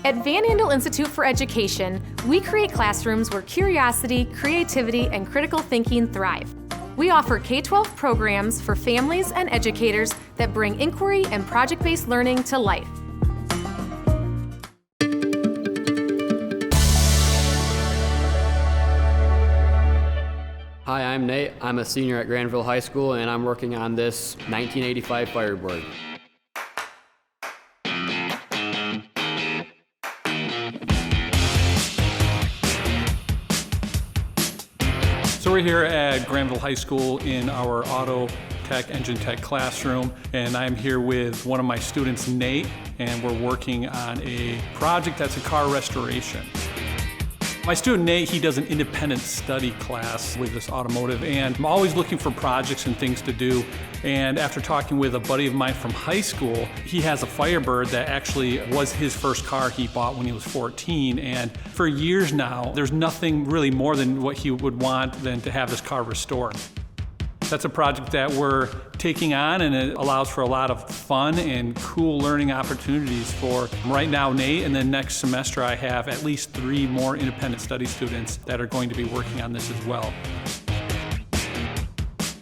At Van Andel Institute for Education, we create classrooms where curiosity, creativity, and critical thinking thrive. We offer K-12 programs for families and educators that bring inquiry and project-based learning to life. Hi, I'm Nate. I'm a senior at Granville High School, and I'm working on this 1985 Firebird. So we're here at Granville High School in our auto tech, engine tech classroom, and I'm here with one of my students, Nate, and we're working on a project that's a car restoration. My student Nate, he does an independent study class with this automotive, and I'm always looking for projects and things to do. And after talking with a buddy of mine from high school, he has a Firebird that actually was his first car he bought when he was 14. And for years now, there's nothing really more than what he would want than to have this car restored. That's a project that we're taking on, and it allows for a lot of fun and cool learning opportunities for right now Nate, and then next semester I have at least 3 more independent study students that are going to be working on this as well.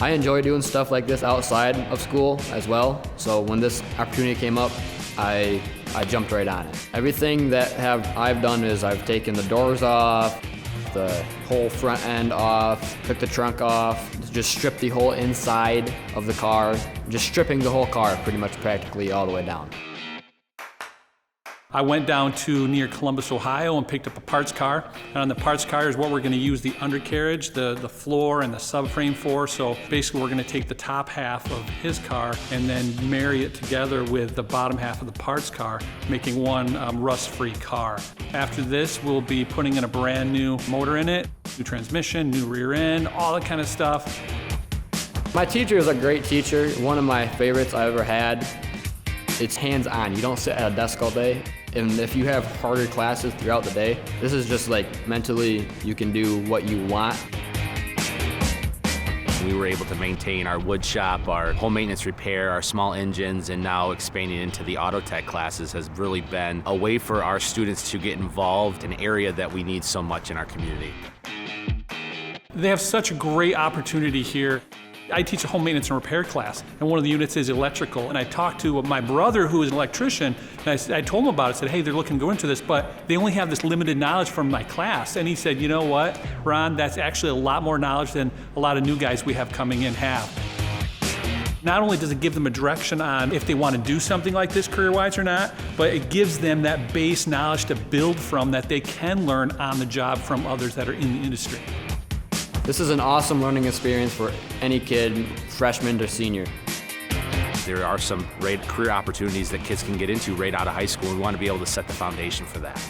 I enjoy doing stuff like this outside of school as well, so when this opportunity came up, I jumped right on it. Everything that I've done is I've taken the doors off, the whole front end off, took the trunk off, just stripped the whole inside of the car, just stripping the whole car pretty much practically all the way down. I went down to near Columbus, Ohio and picked up a parts car. And on the parts car is what we're going to use the undercarriage, the floor, and the subframe for. So basically we're going to take the top half of his car and then marry it together with the bottom half of the parts car, making one rust-free car. After this, we'll be putting in a brand new motor in it, new transmission, new rear end, all that kind of stuff. My teacher is a great teacher, one of my favorites I ever had. It's hands-on. You don't sit at a desk all day. And if you have harder classes throughout the day, this is just like mentally you can do what you want. We were able to maintain our wood shop, our home maintenance repair, our small engines, and now expanding into the auto tech classes has really been a way for our students to get involved in an area that we need so much in our community. They have such a great opportunity here. I teach a home maintenance and repair class, and one of the units is electrical. And I talked to my brother, who is an electrician, and I told him about it. I said, hey, they're looking to go into this, but they only have this limited knowledge from my class. And he said, you know what, Ron, that's actually a lot more knowledge than a lot of new guys we have coming in have. Not only does it give them a direction on if they want to do something like this career-wise or not, but it gives them that base knowledge to build from that they can learn on the job from others that are in the industry. This is an awesome learning experience for any kid, freshman to senior. There are some great career opportunities that kids can get into right out of high school, and we want to be able to set the foundation for that.